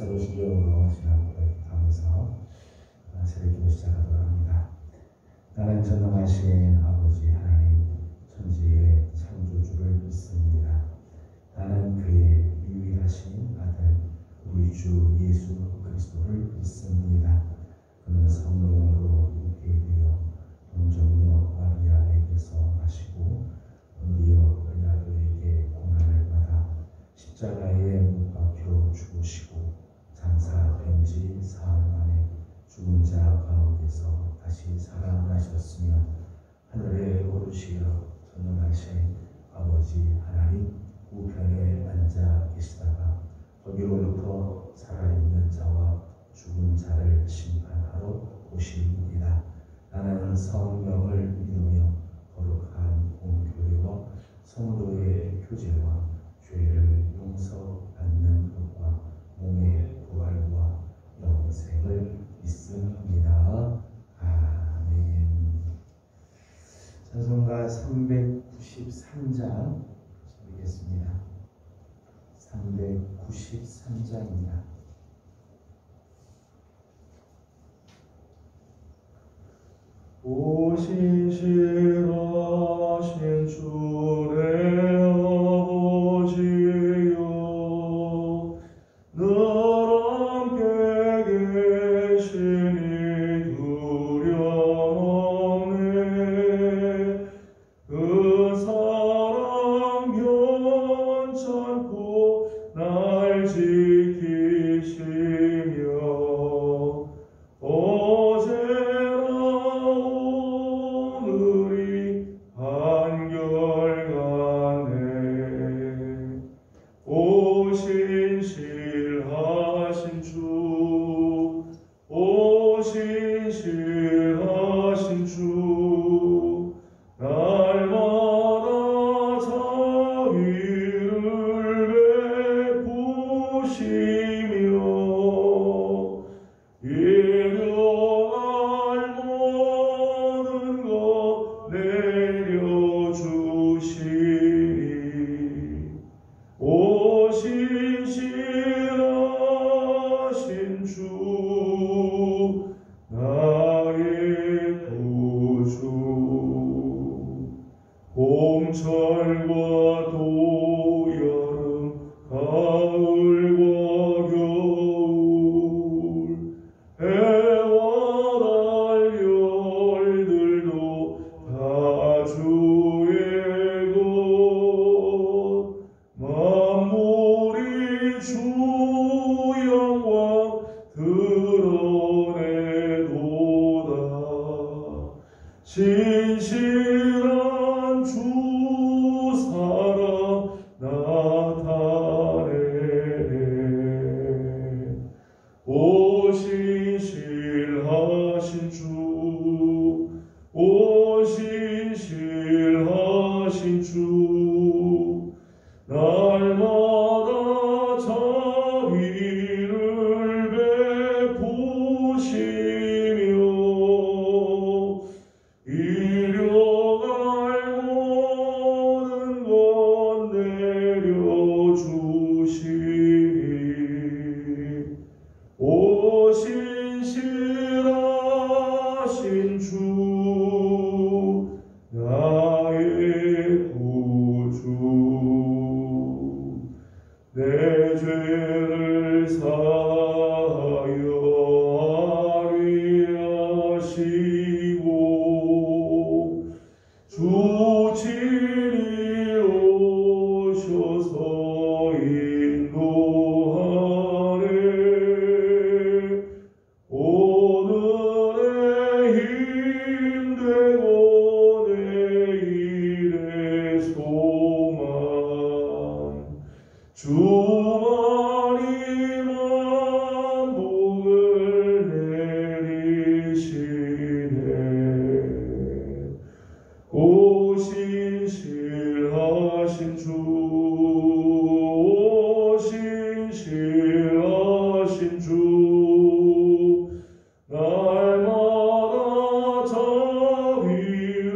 새로우신 기억으로 지난 고백하면서 새벽기도 시작하도록 합니다. 나는 전능하신 아버지 하나님 천지의 창조주를 믿습니다. 나는 그의 유일하신 아들 우리 주 예수 그리스도를 믿습니다. 그는 성령으로 잉태되어 동정녀 마리아에게서 나시고 본디오 빌라도에게 고난을 받아 십자가에 못 박혀 죽으시고 장사된 지 사흘 만에 죽은 자 가운데서 다시 살아나셨으며 하늘에 오르시어 전능하신 아버지 하나님 우편에 앉아 계시다가 거기로부터 살아있는 자와 죽은 자를 심판하러 오십니다. 나는 성령을 믿으며 거룩한 공교회와 성도의 교제와 죄를 용서받는 것과 몸의 부활과 영생을 믿습니다. 아멘. 찬송가 393장 드리겠습니다. 393장입니다. 오신 신하신 주 내 아버지여 늘 함께 계시니 두려움에 그 사랑 변찮고 날 지키시며 어제나 오늘이 한결같네. 오신 신하신 주 오신 신하신 주 날마다 자비를 베푸시며 일용할 모든 것 내려주시니 오신 신하신 주 나의 구주 봄철과 도여름 가을과 겨울 해와 달 열들도 다 주의 것 만물이 주 영광 드러내도다. 진실한 주 사랑 나타내네. 오신 신하신 주 오신 신하신 주 날마다 자비를 베푸시며 일용할 모든 것 내려주시니 오신 신하신 주 나의 구주 내 죄를 사하여 아뢰하시고 주 친히 오셔서 인도하네. 오늘의 힘되고 내일의 소망 주만이 만복을 내리시네. 오신 신하신 주 오신 신하신 주 날마다 자비를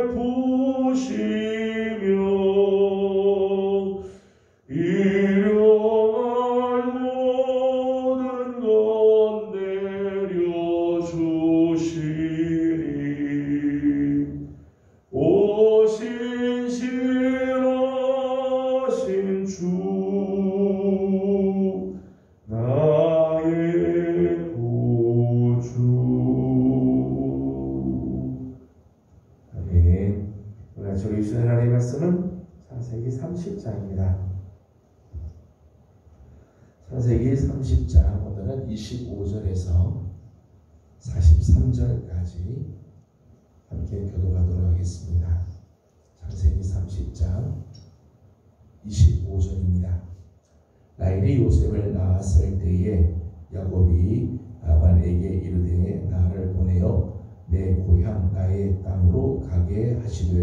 베푸시며 창세기 30장 오늘은 25절에서 43절까지 함께 교독하도록 하겠습니다. 창세기 30장 25절입니다. 라헬이 요셉을 낳았을 때에 야곱이 라반에게 이르되 나를 보내어 내 고향 나의 땅으로 가게 하시되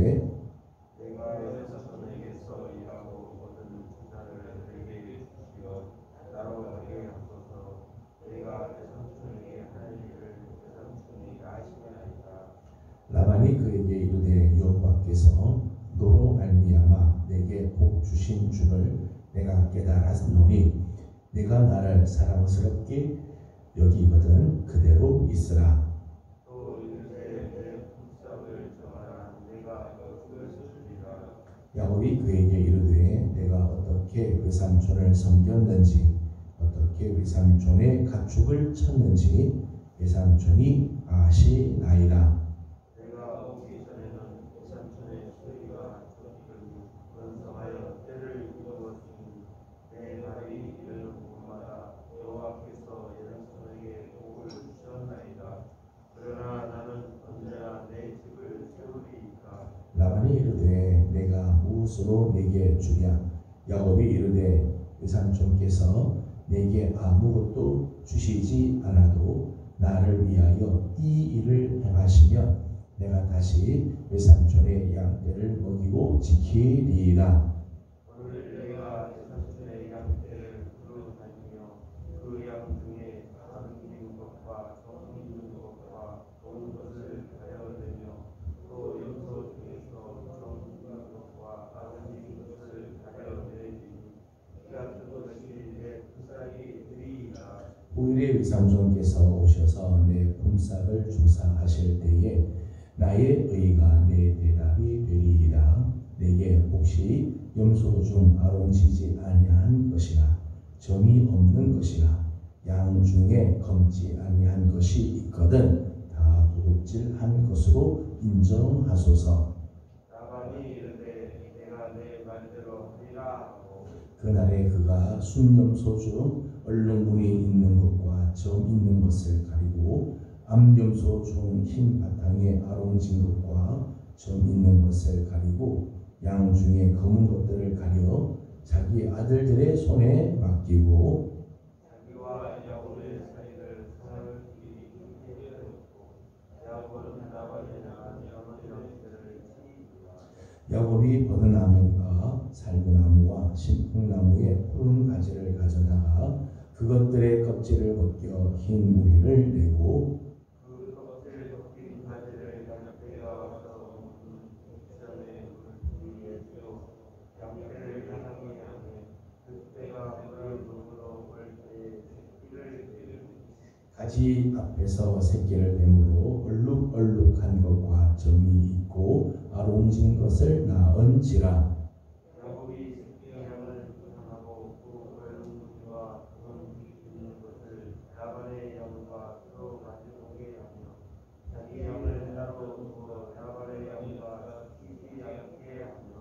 내가 내 삼촌에게서 일하고 얻은 부자를 내게 주시어 나로 가게 하소서. 내가 내 삼촌에게 할 일을 내 삼촌이 아시나이다. 라반이 그에게 이르되 여호와께서 너로 말미암아 내게 복 주신 줄을 내가 깨달았노니 내가 나를 사랑스럽게 여기거든 그대로 있으라. 또 이르되 내 품삯을 정하라. 내가 그것을 주리라. 야곱이 그에게 이르되 내가 어떻게 외삼촌을 섬겼는지 어떻게 외삼촌의 가축을 쳤는지 외삼촌이 아시나이다. 내가 오기 전에는 내 삼촌의 소리가 저기를 번성하여 때를 이루었으니 내 말이 이르는 곳마다 여호와께서 내 삼촌에게 복을 주셨나이다. 그러나 나는 언제나 내 집을 세우리이까. 라반이 이르되 내가 무엇으로 내게 주랴. 야곱이 이르되 외삼촌께서 내게 아무것도 주시지 않아도 나를 위하여 이 일을 행하시면 내가 다시 외삼촌의 양떼를 먹이고 지키리이다. 오늘 내가 내 삼촌의 양떼를 두루 다니며 그 양 중에 감 있는 것과 정 있는 것과 좋은 것을 가려내며 또 염소 중에서 정 있는 것과 감 있는 것을 가려내리니 네가 그것이 내 품삯이 되리이다. 후일에 외삼촌께서 오셔서 내 품삯을 조사하실 때에 나의 의가 내 대답이 되리이다. 내게 혹시 염소 중 아롱지지 아니한 것이나 점이 없는 것이나 양 중에 검지 아니한 것이 있거든 다 도둑질한 것으로 인정하소서. 라반이 이르되 내가 내 말대로 하리라 하고 그날에 그가 순염소 중 얼룩무늬 있는 것과 점 있는 것을 가리고 암염소 중 흰 바탕에 아롱진 것과 점 있는 것을 가리고 양 중에 검은 것들을 가려 자기 아들들의 손에 맡기고 자기와 야곱의 사이를 사흘 길이 깊게 하였고 야곱은 라반의 나간 여머리들을 치니라. 야곱이 버드나무와 살구나무와 신풍나무의 푸른 가지를 가져다가 그것들의 껍질을 벗겨 흰 무늬를 내고 그 껍질 벗긴 가지를 양떼가 와서 전에 물 위에 띄워 양떼를 향하게 하매 그때가 물을 먹으러 올 때에 새끼를 기르니 가지 앞에서 새끼를 뱀으로 얼룩얼룩한 것과 점이 있고 아롱진 것을 낳은지라. 야곱이 새끼 양을 향하고 그 얼룩무늬와 검은 있는 것을 라반의 양과 서로 가져오게 하며 자기 양을 따로 두어 라반의 양과 끼지 않게 하며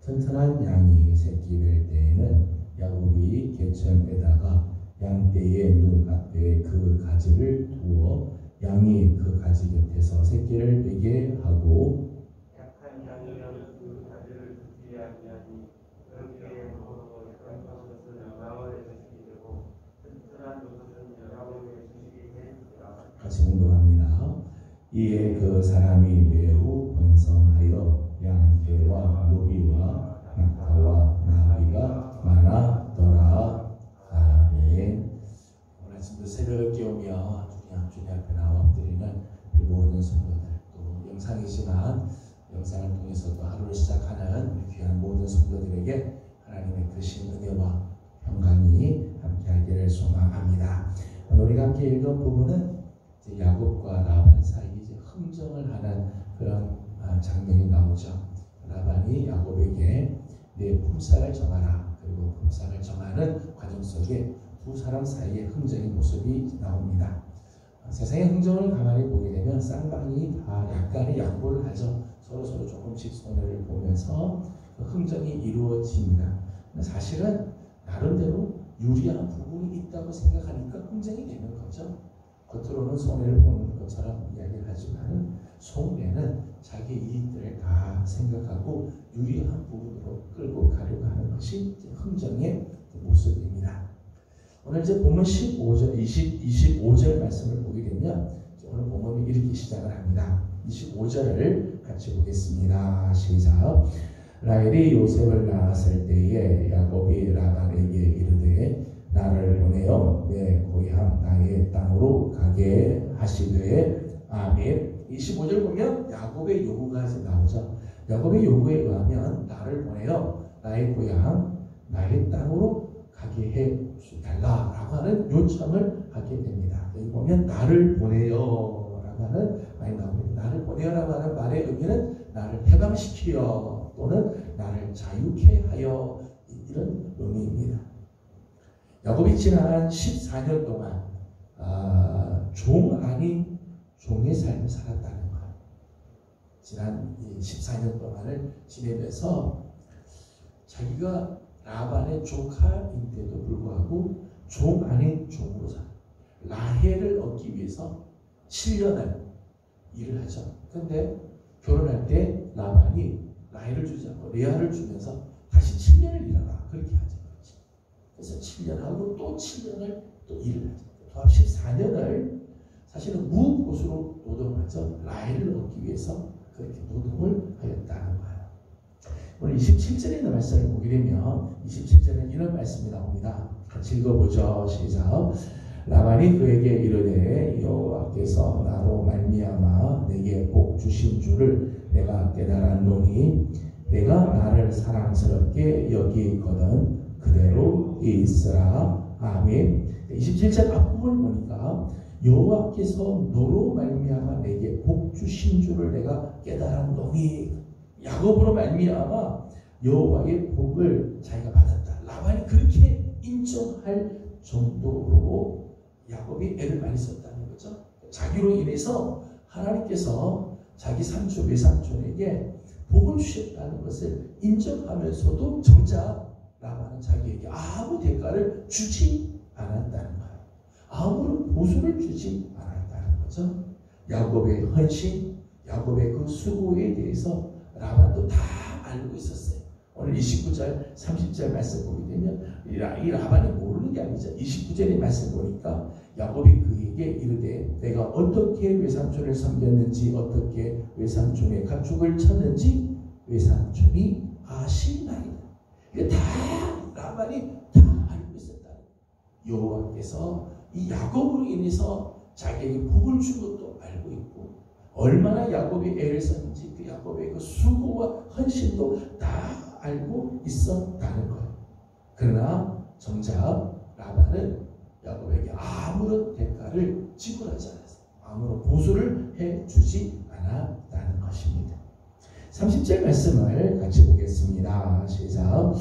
튼튼한 양이 새끼 뵐 때에는 야곱이 개천에다가 양떼의 눈 앞에 그 가지를 두어 양이 그 가지 곁에서 새끼를 베게 하고 약한 양이면 그 가지를 두지 아니하니 그렇게 함으로 약한 것은 나홀의 자식이 되고 튼튼한 것은 야곱의 자식이 되리라. 같이 공동합니다. 이에 그 사람이 매우 번성하여 양떼와 노비와 낙타와 나귀가 많았더라. 아멘. 오늘 아침도 새벽을 깨우며 주님 앞에 나와 엎드리는 우리 모든 성도들, 또 영상이지만 영상을 통해서도 하루를 시작하는 우리 귀한 모든 성도들에게 하나님의 크신 은혜와 평강이 함께하기를 소망합니다. 오늘 우리가 함께 읽은 부분은 이제 야곱과 라반 사이에 이제 흥정을 하는 그런 장면이 나오죠. 라반이 야곱에게 내 품삯을 정하라. 그리고 품삯을 정하는 과정 속에 두 사람 사이의 흥정의 모습이 나옵니다. 세상의 흥정을 가만히 보게 되면 쌍방이 다 약간의 양보를 하죠. 서로 조금씩 손해를 보면서 그 흥정이 이루어집니다. 사실은 나름대로 유리한 부분이 있다고 생각하니까 흥정이 되는 거죠. 겉으로는 손해를 보는 것처럼 이야기를 하지만 속내는 자기 이익들을 다 생각하고 유리한 부분으로 끌고 가려고 하는 것이 흥정의 모습입니다. 오늘 이제 본문 15절, 25절 말씀을 보게 되면 오늘 본문이 이렇게 시작을 합니다. 25절을 같이 보겠습니다. 시작. 라헬이 요셉을 낳았을 때에 야곱이 라반에게 이르되 나를 보내어 내 고향 나의 땅으로 가게 하시되 아멘. 25절 보면 야곱의 요구가 나오죠. 야곱의 요구에 의하면 나를 보내어 나의 고향 나의 땅으로 가게 해달라라고 하는 요청을 하게 됩니다. 여기 보면 나를 보내어 라고 하는 말이 나옵니다. 나를 보내어라고 하는 말의 의미는 나를 해방시키어 또는 나를 자유케 하여 이런 의미입니다. 야곱이 지난 14년 동안 종 아닌 종의 삶을 살았다는 것. 지난 14년 동안을 지내면서 자기가 라반의 조카인데도 불구하고 종 아닌 종으로 살 라헬을 얻기 위해서 7년을 일을 하죠. 그런데 결혼할 때 라반이 라헬을 주지 않고 레아를 주면서 다시 7년을 일하라 그렇게 하죠. 그래서 7년 하고 또 7년을 또 일을 하죠. 도합 14년을 사실은 무보수로 노동하죠. 라헬을 얻기 위해서 그렇게 노동을 하였다는 거예요. 오늘 27절에 있는 말씀을 보게 되면 27절에 이런 말씀이 나옵니다. 같이 읽어보죠. 시작. 라반이 그에게 이르되 여호와께서 나로 말미암아 내게 복 주신 줄을 내가 깨달았노니 내가 나를 사랑스럽게 여기거든 그대로 있으라. 아멘. 27절 앞부분을 보니까 여호와께서 너로 말미암아 내게 복 주신 줄을 내가 깨달았노니 야곱으로 말미암아 여호와의 복을 자기가 받았다. 라반이 그렇게 인정할 정도로 야곱이 애를 많이 썼다는 거죠. 자기로 인해서 하나님께서 자기 삼촌 외삼촌에게 복을 주셨다는 것을 인정하면서도 정작 라반은 자기에게 아무 대가를 주지 않았다는 거예요. 아무런 보수를 주지 않았다는 거죠. 야곱의 헌신, 야곱의 그 수고에 대해서 라반도 다 알고 있었어요. 오늘 29절, 30절 말씀 보게 되면 이 라반이 모르는 게 아니죠. 29절의 말씀 보니까 야곱이 그에게 이르되 내가 어떻게 외삼촌을 섬겼는지 어떻게 외삼촌의 가축을 쳤는지 외삼촌이 아시나이다. 이게 다 라반이 다 알고 있었다. 여호와께서 이 야곱으로 인해서 자기에게 복을 준 것도 알고 있고 얼마나 야곱이 애를 썼는지 그 야곱의 그 수고와 헌신도 다 알고 있었다는 거예요. 그러나 정작 라반은 야곱에게 아무런 대가를 지불하지 않았어요. 아무런 보수를 해주지 않았다는 것입니다. 30절 말씀을 같이 보겠습니다. 시작.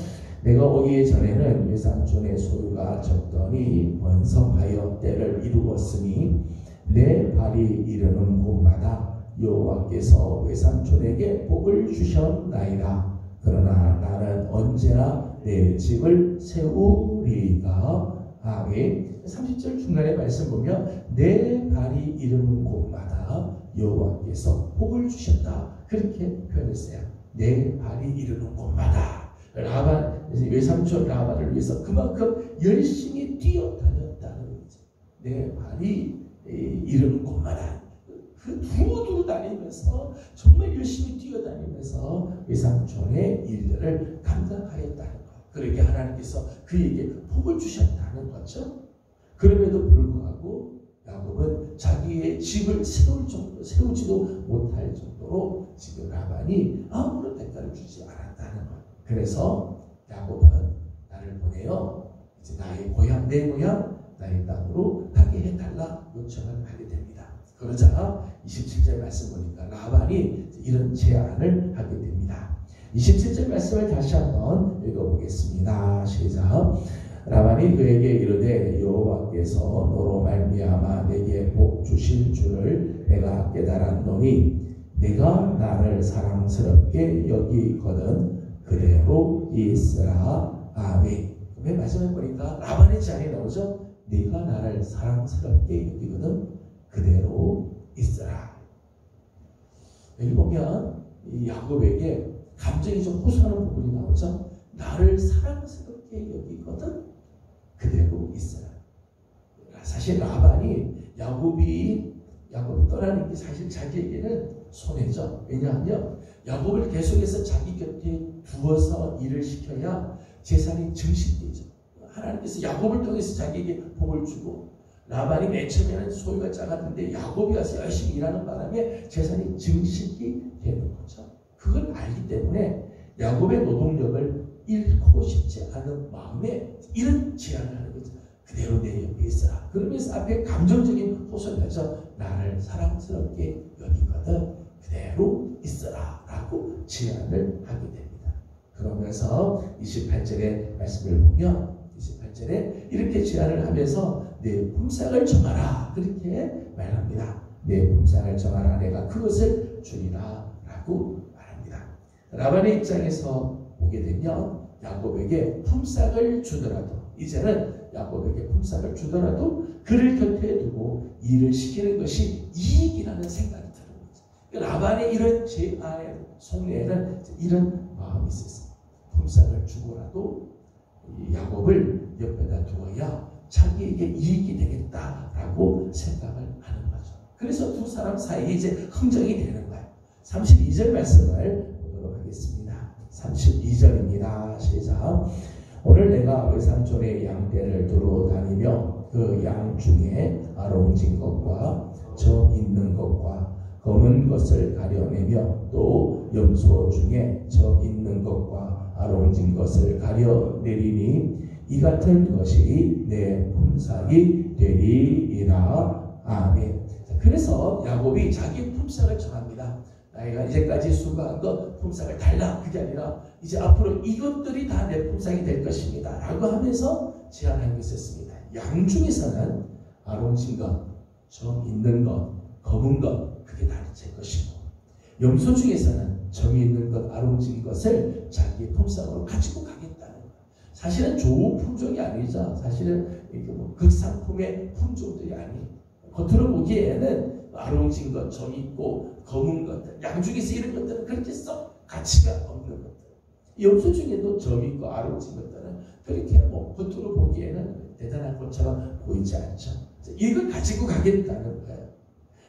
내가 오기 전에는 외삼촌의 소유가 적더니 번성하여 때를 이루었으니 내 발이 이르는 곳마다 여호와께서 외삼촌에게 복을 주셨나이다. 그러나 나는 언제나 내 집을 세우리이다. 아멘. 30절 중간에 말씀 보면 내 발이 이르는 곳마다 여호와께서 복을 주셨다. 그렇게 표현했어요. 내 발이 이르는 곳마다 라반, 외삼촌 라반을 위해서 그만큼 열심히 뛰어다녔다는 거죠. 내 발이 이르는 곳마다 그 두루두루 다니면서 정말 열심히 뛰어다니면서 외삼촌의 일들을 감당하였다는 것. 그렇게 하나님께서 그에게 복을 주셨다는 거죠. 그럼에도 불구하고 야곱은 자기의 집을 세우지도 못할 정도로 지금 라반이 아무런 대가를 주지 않았다는 것. 그래서 야곱은 나를 보내어 이제 나의 고향, 내 고향, 나의 땅으로 가게 해달라 요청을 하게 됩니다. 그러자 27절 말씀 보니까 라반이 이런 제안을 하게 됩니다. 27절 말씀을 다시 한번 읽어보겠습니다. 시작. 라반이 그에게 이르되 여호와께서 너로 말미암아 내게 복 주실 줄을 내가 깨달았노니 내가 나를 사랑스럽게 여기거든 그대로 있으라. 아멘. 맨 마지막에 보니까 라반의 제안이 나오죠. 네가 나를 사랑스럽게 여기거든 그대로 있으라. 여기 보면 이 야곱에게 감정이 좀 호소하는 부분이 나오죠. 나를 사랑스럽게 여기거든 그대로 있으라. 사실 라반이 야곱이 떠나는 게 사실 자기에게는 손해죠. 왜냐하면 야곱을 계속해서 자기 곁에 두어서 일을 시켜야 재산이 증식되죠. 하나님께서 야곱을 통해서 자기에게 복을 주고 라반이 맨 처음에는 소유가 작았는데 야곱이 와서 열심히 일하는 바람에 재산이 증식이 되는 거죠. 그걸 알기 때문에 야곱의 노동력을 잃고 싶지 않은 마음에 이런 제안을 하는 거죠. 그대로 내 옆에 있어라. 그러면서 앞에 감정적인 호소를 하죠. 나를 사랑스럽게 여기거든 그대로 있어라 라고 제안을 하게 됩니다. 그러면서 28절의 말씀을 보면 28절에 이렇게 제안을 하면서 내 품삯을 정하라 그렇게 말합니다. 내 품삯을 정하라 내가 그것을 주리라 라고 말합니다. 라반의 입장에서 보게 되면 야곱에게 품삯을 주더라도 이제는 야곱에게 품삯을 주더라도 그를 곁에 두고 일을 시키는 것이 이익이라는 생각이 드는 거죠. 라반의 이런 제안의 속내에는 이런 마음이 있었어요. 품삯을 주고라도 야곱을 옆에다 두어야 자기에게 이익이 되겠다라고 생각을 하는 거죠. 그래서 두 사람 사이에 이제 흥정이 되는 거예요. 32절 말씀을 보도록 하겠습니다. 32절입니다. 시작. 오늘 내가 외삼촌의 양떼를 두루 다니며 그 양 중에 아롱진 것과 점 있는 것과 검은 것을 가려내며 또 염소 중에 점 있는 것과 아롱진 것을 가려내리니 이 같은 것이 내 품삯이 되리이다. 아멘. 그래서 야곱이 자기 품삯을 정합니다. 나이가 이제까지 수고한 것 품삯을 달라. 그게 아니라 이제 앞으로 이것들이 다 내 품삯이 될 것입니다 라고 하면서 제안한 것이 있습니다. 양 중에서는 아롱진 것, 점 있는 것, 검은 것 그게 다 제 것이고 염소 중에서는 점이 있는 것, 아롱진 것을 자기의 품삯으로 가지고 가겠다는 거예요. 사실은 좋은 품종이 아니죠. 사실은 이게 뭐 극상품의 품종들이 아니에요. 겉으로 보기에는 아롱진 것, 점 있고 검은 것들, 양 중에서 이런 것들은 그렇게 썩 가치가 없는 것들. 염소 중에도 점 있고 아롱진 것들은 그렇게 뭐 겉으로 보기에는 대단한 것처럼 보이지 않죠. 이걸 가지고 가겠다는 거예요.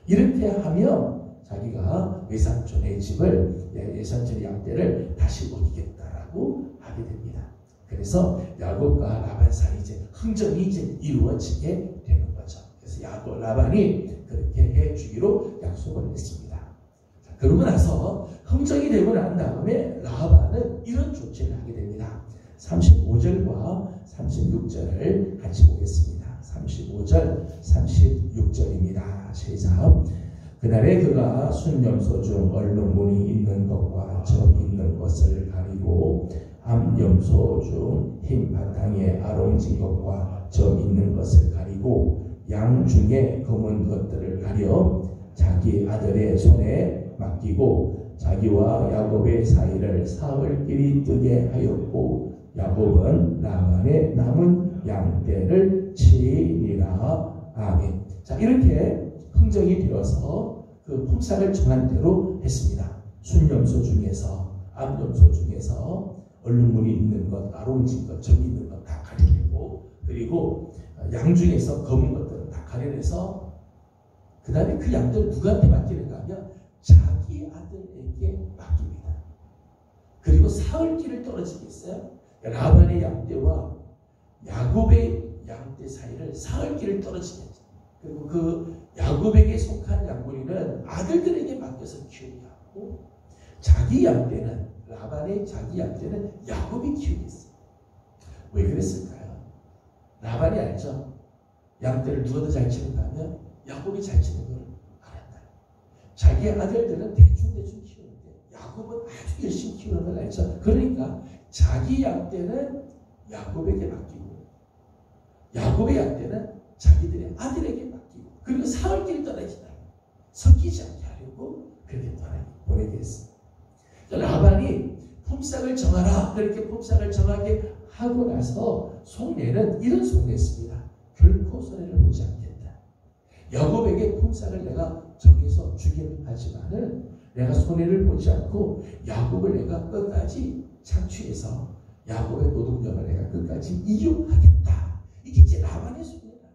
이렇게 하면 자기가 외삼촌의 집을, 외삼촌의 양떼를 다시 얻겠다라고 하게 됩니다. 그래서 야곱과 라반 사이 이제 흥정이 이제 이루어지게 되는 거죠. 그래서 라반이 그렇게 해주기로 약속을 했습니다. 자, 그러고 나서 흥정이 되고 난 다음에 라반은 이런 조치를 하게 됩니다. 35절과 36절을 같이 보겠습니다. 35절, 36절입니다. 시작. 그날에 그가 순염소 중 얼룩무늬 있는 것과 점 있는 것을 가리고 암염소 중 흰 바탕에 아롱진 것과 점 있는 것을 가리고 양 중에 검은 것들을 가려 자기 아들의 손에 맡기고 자기와 야곱의 사이를 사흘길이 뜨게 하였고 야곱은 라반의 남은 양떼를 치니라. 아멘. 자, 이렇게 흥정이 되어서 그 품삯을 정한 대로 했습니다. 순염소 중에서, 암염소 중에서 얼룩무늬 있는 것, 아롱진 것, 점 있는 것 다 가려내고, 그리고 양 중에서 검은 것들은 다 가려내서 그 다음에 그 양들을 누구한테 맡기는가 하면 자기 아들에게 맡깁니다. 그리고 사흘길을 떨어지게 했어요. 라반의 양떼와 야곱의 양떼 사이를 사흘길을 떨어지게 했죠. 그리고 그 야곱에게 속한 양무리는 아들들에게 맡겨서 키우게 하고 자기 양떼는 라반의 자기 양떼는 야곱이 키우게 했어요. 왜 그랬을까요? 라반이 알죠? 양떼를 누가 더 잘 치는가 하면 야곱이 잘 치는 걸 알았다. 자기 아들들은 대충대충 키우는데 야곱은 아주 열심히 키우는 걸 알죠? 그러니까 자기 양떼는 야곱에게 맡기고 야곱의 양떼는 자기들의 아들에게 맡기고 그리고 사흘길을 떠나지 않고 섞이지 않게 하려고 그렇게 보내게 했습니다. 라반이 품삯을 정하라 그렇게 품삯을 정하게 하고 나서 속내는 이런 속내였습니다. 결코 손해를 보지 않겠다. 야곱에게 품삯을 내가 정해서 주긴 하지만은 내가 손해를 보지 않고 야곱을 내가 끝까지 착취해서 야곱의 노동력을 내가 끝까지 이용하겠다. 이게 이제 라반의 속내다.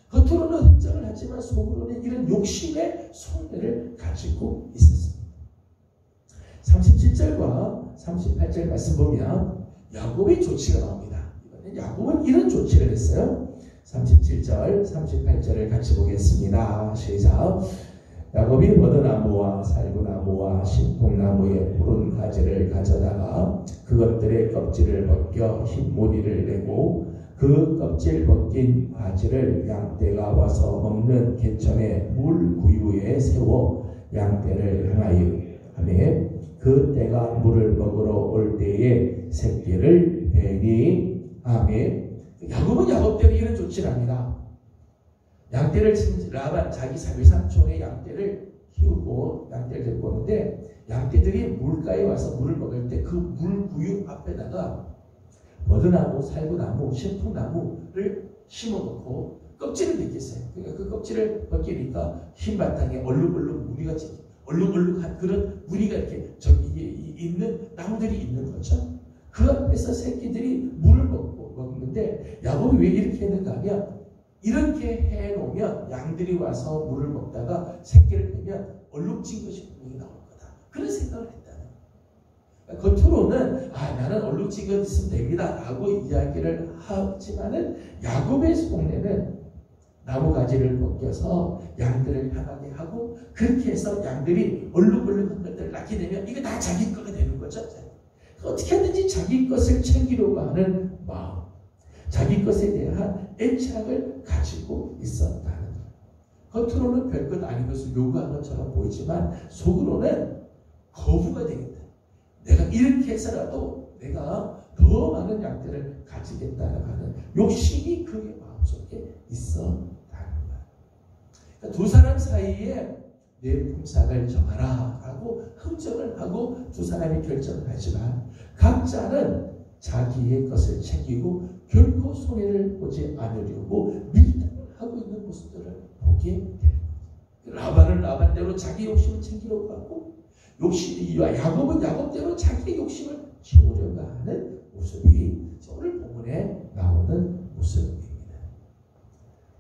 겉으로는 흥정을 하지만 속으로는 이런 욕심의 속내를 가지고 있었습니다. 37절과 38절 말씀 보면 야곱의 조치가 나옵니다. 이번엔 야곱은 이런 조치를 했어요. 37절, 38절을 같이 보겠습니다. 시작. 야곱이 버드나무와 살구나무와 신통나무의 푸른 가지를 가져다가 그것들의 껍질을 벗겨 흰 무늬를 내고 그 껍질 벗긴 가지를 양떼가 와서 먹는 개천의 물 구유에 세워 양떼를 향하여 하며 그 떼가 물을 먹으러 올 때에 새끼를 베니 아멘. 야곱은 야곱대로 이런 조치를 합니다. 양떼를 라반 자기 외삼촌의 양떼를 키우고 양떼를 데리고 오는데 양떼들이 물가에 와서 물을 먹을 때 그 물 구유 앞에다가 버드나무, 살구나무, 신풍나무를 심어놓고 껍질을 벗겼어요. 그러니까 그 껍질을 벗기니까 흰 바탕에 얼룩얼룩 무늬같이 얼룩얼룩한 그런 무늬가 이렇게 저기 있는 나무들이 있는 거죠. 그 앞에서 새끼들이 물을 먹는데 야곱이 왜 이렇게 했는가 하면 이렇게 해놓으면 양들이 와서 물을 먹다가 새끼를 빼면 얼룩진 것이 분명히 나올 거다. 그런 생각을 했다는 거예요. 겉으로는 나는 얼룩진 것 있으면 됩니다 라고 이야기를 하지만은 야곱의 속내는 나무가지를 벗겨서 양들을 향하게 하고 그렇게 해서 양들이 얼룩얼룩한 것들을 낳게 되면 이거 다 자기 거가 되는 거죠. 어떻게든지 자기 것을 챙기려고 하는 마음, 자기 것에 대한 애착을 가지고 있었다는 것. 겉으로는 별것 아닌 것을 요구한 것처럼 보이지만 속으로는 거부가 되겠다. 내가 이렇게 해서라도 내가 더 많은 양들을 가지겠다는 하는 욕심이 그의 마음속에 있었다는 거예요. 그러니까 두 사람 사이에 내 품삯을 정하라 라고 흥정을 하고 두 사람이 결정을 하지만 각자는 자기의 것을 챙기고 결코 손해를 보지 않으려고 밀당을 하고 있는 모습들을 보게 되는 거예요. 라반은 라반대로 자기 욕심을 챙기려고 하고 야곱은 야곱대로 자기의 욕심을 채우려고 하는 모습이 오늘 본문에 나오는 모습입니다.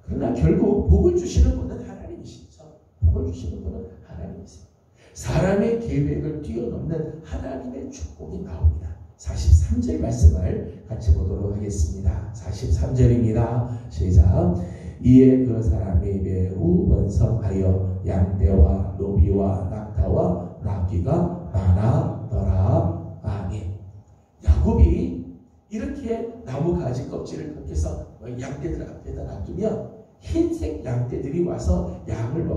그러나 결국 복을 주시는 분은 하나님이시죠. 복을 주시는 분은 하나님이세요. 사람의 계획을 뛰어넘는 하나님의 축복이 나옵니다. 43절 말씀을 같이 보도록 하겠습니다. 43절입니다. 시작. 이에 그 사람이 매우 번성하여 양떼와 노비와 낙타와 나귀가 많아더라. 아멘. 야곱이 이렇게 나무 가지 껍질을 벗겨서 양떼들 앞에다 놔두면 흰색 양떼들이 와서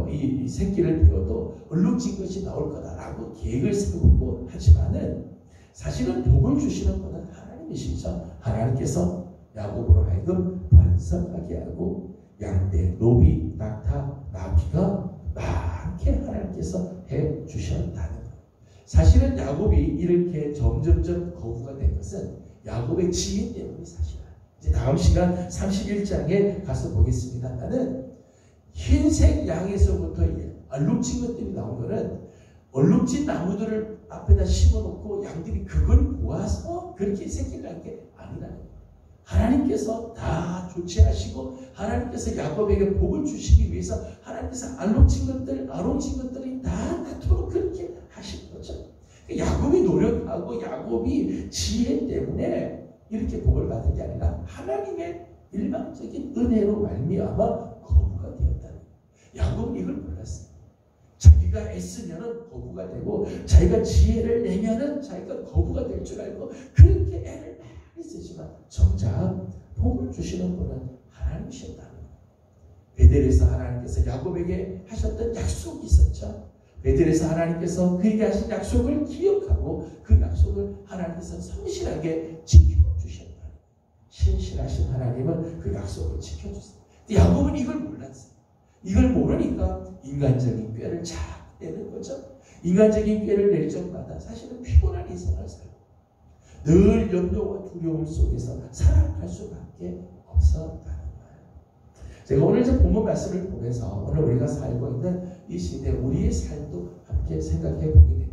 이 새끼를 베어도 얼룩진 것이 나올 거다라고 계획을 세우고 하지만은 사실은 복을 주시는 분은 하나님이시죠. 하나님께서 야곱으로 하여금 번성하게 하고 양떼, 노비, 낙타, 나귀가 많게 하나님께서 해 주셨다는 것. 사실은 야곱이 이렇게 점점점 거부가 된 것은 야곱의 지혜 때문이 사실은. 이제 다음 시간 31장에 가서 보겠습니다만은 흰색 양에서부터 얼룩진 것들이 나온 거는 얼룩진 나무들을 앞에다 심어놓고 양들이 그걸 보아서 그렇게 새끼를 낳은 게 아니라는 거예요. 하나님께서 다 조치하시고 하나님께서 야곱에게 복을 주시기 위해서 하나님께서 알롱진 것들이 다 낳도록 그렇게 하신 거죠. 야곱이 노력하고 야곱이 지혜 때문에 이렇게 복을 받은 게 아니라 하나님의 일방적인 은혜로 말미암아 거부가 되었다는 거예요. 야곱은 이걸 몰랐어요. 자기가 애쓰면은 거부가 되고 자기가 지혜를 내면은 자기가 거부가 될 줄 알고 그렇게 애를 많이 쓰지만 정작 복을 주시는 분은 하나님이셨다는 거예요. 베델에서 하나님께서 야곱에게 하셨던 약속이 있었죠. 베델에서 하나님께서 그에게 하신 약속을 기억하고 그 약속을 하나님께서 성실하게 지켜주셨다. 신실하신 하나님은 그 약속을 지켜주셨어요. 야곱은 이걸 몰랐어요. 이걸 모르니까 인간적인 꾀를 잘 내는 거죠. 인간적인 꾀를 낼 적마다 사실은 피곤한 인생을 살고 늘 염려와 두려움 속에서 살아갈 수밖에 없었다는 거예요. 제가 오늘 저 본문 말씀을 보면서 오늘 우리가 살고 있는 이 시대 우리의 삶도 함께 생각해 보게 됩니다.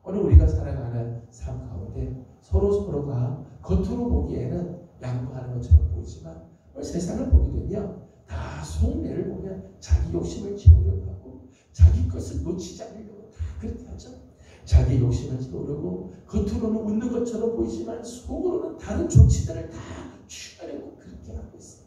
오늘 우리가 살아가는 삶 가운데 서로가 겉으로 보기에는 양보하는 것처럼 보이지만 오늘 세상을 보게 되면 다 속내를 보면 자기 욕심을 채우려고 하고 자기 것을 놓치지 않으려고 다 그렇게 하죠. 자기 욕심을 채우려고 겉으로는 웃는 것처럼 보이지만 속으로는 다른 조치들을 다 취하려고 그렇게 하고 있어요.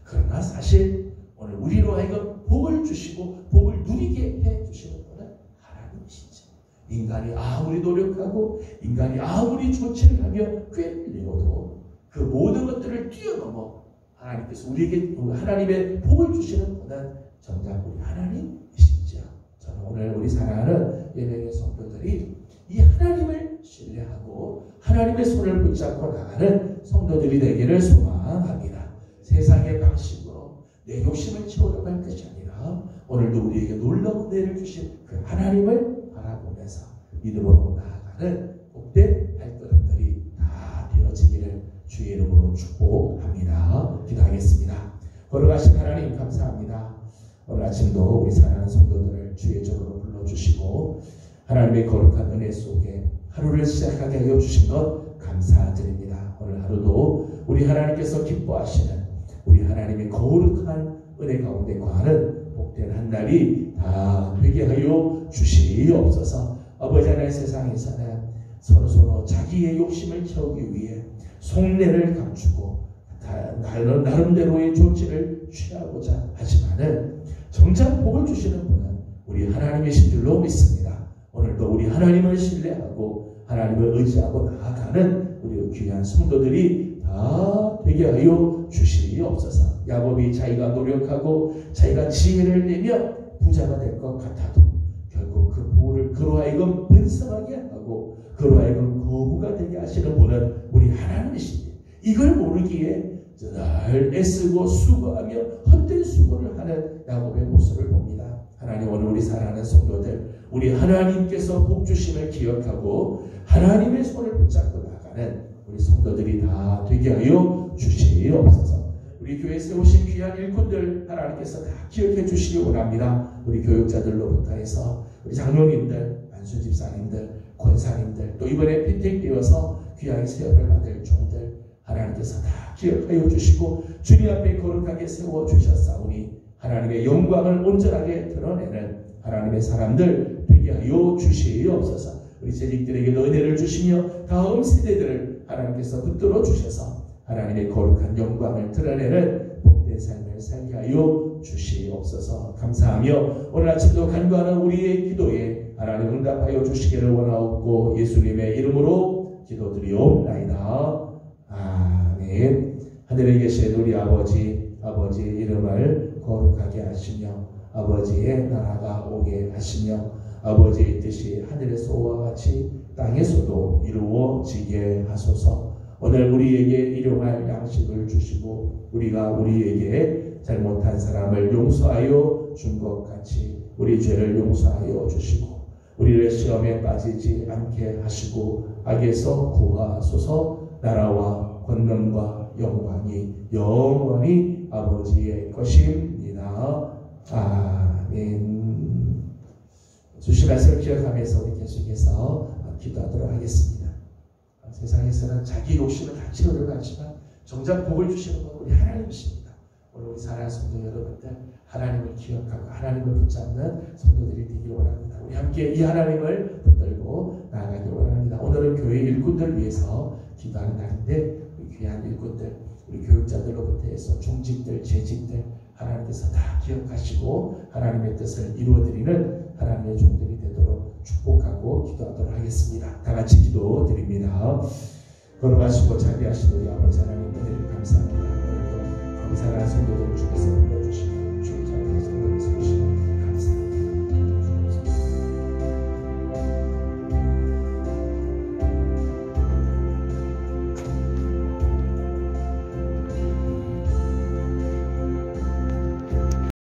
그러나 사실 오늘 우리로 하여금 복을 주시고 복을 누리게 해주시는 분은 하나님이시죠. 인간이 아무리 노력하고 인간이 아무리 조치를 하며 꾀를 내어도 그 모든 것들을 뛰어넘어 하나님께서 우리에게 하나님의 복을 주시는 분은 정작 우리 하나님이시죠. 저는 오늘 우리 사랑하는 예배의 성도들이 이 하나님을 신뢰하고 하나님의 손을 붙잡고 나가는 성도들이 되기를 소망합니다. 세상의 방식으로 내 욕심을 채우려고 할 것이 아니라 오늘도 우리에게 놀라운 은혜를 주신 그 하나님을 바라보면서 믿음으로 나아가는 복된 발걸음들이 다 되어지기를 주의 이름으로 축복합니다. 기도하겠습니다. 걸어가신 하나님 감사합니다. 오늘 아침도 우리 사랑하는 성도들을 주의 전으로 불러주시고 하나님의 거룩한 은혜 속에 하루를 시작하게 하여 주신 것 감사드립니다. 오늘 하루도 우리 하나님께서 기뻐하시는 우리 하나님의 거룩한 은혜 가운데 거하는 복된 한 날이 다 되게 하여 주시옵소서. 아버지 하나님, 세상에서는 서로 자기의 욕심을 채우기 위해 속내를 감추고 나름대로의 조치를 취하고자 하지만은 정작 복을 주시는 분은 우리 하나님이신 줄로 믿습니다. 오늘도 우리 하나님을 신뢰하고 하나님을 의지하고 나아가는 우리 귀한 성도들이 다 되게 하여 주시옵소서. 야곱이 자기가 노력하고 자기가 지혜를 내며 부자가 될 것 같아도 결국 그 부를 그로 하여금 번성하게 하고 그로 하여금 거부가 되게 하시는 분은 우리 하나님이십니다. 이걸 모르기에 늘 애쓰고 수고하며 헛된 수고를 하는 야곱의 모습을 봅니다. 하나님, 오늘 우리 사랑하는 성도들, 우리 하나님께서 복 주심을 기억하고 하나님의 손을 붙잡고 나가는 우리 성도들이 다 되게 하여 주시옵소서. 우리 교회에 세우신 귀한 일꾼들 하나님께서 다 기억해 주시기 원합니다. 우리 교육자들로부터 해서 우리 장로님들, 안수 집사님들, 권사님들, 또 이번에 피택되어서 귀하게 세움을 받을 종들 하나님께서 다 기억하여 주시고 주님 앞에 거룩하게 세워주셨사오니 하나님의 영광을 온전하게 드러내는 하나님의 사람들 되게 하여 주시옵소서. 우리 재직들에게도 은혜를 주시며 다음 세대들을 하나님께서 붙들어 주셔서 하나님의 거룩한 영광을 드러내는 복된 삶을 살게 하여 주시옵소서. 감사하며 오늘 아침도 간구하는 우리의 기도에 하나님 응답하여 주시기를 원하옵고 예수님의 이름으로 기도드리옵나이다. 아멘. 하늘에 계신 우리 아버지의 이름을 거룩하게 하시며 아버지의 나라가 오게 하시며 아버지의 뜻이 하늘에서와 같이 땅에서도 이루어지게 하소서. 오늘 우리에게 일용할 양식을 주시고 우리가 우리에게 잘못한 사람을 용서하여 준 것 같이 우리 죄를 용서하여 주시고 우리를 시험에 빠지지 않게 하시고 악에서 구하소서. 나라와 권능과 영광이 영원히 아버지의 것입니다. 아멘. 주신 말씀을 기억하면서 우리 계속해서 기도하도록 하겠습니다. 세상에서는 자기 욕심을 다 채우려고 하지만 정작 복을 주시는 건 우리 하나님이십니다. 오늘 우리 사랑하는 성도 여러분들, 하나님을 기억하고 하나님을 붙잡는 성도들이 되기를 원합니다. 우리 함께 이 하나님을 붙들고 나아가기를 원합니다. 오늘은 교회 일꾼들을 위해서 기도하는 날인데 우리 귀한 일꾼들, 우리 교육자들로부터 해서 종직들, 재직들 하나님께서 다 기억하시고 하나님의 뜻을 이루어드리는 하나님의 종들이 되도록 축복하고 기도하도록 하겠습니다. 다 같이 기도드립니다. 걸어가시고 자비하신 우리 아버지 하나님 은혜를 감사합니다. 오늘도 감사한 성도들을 주께서 불러주시고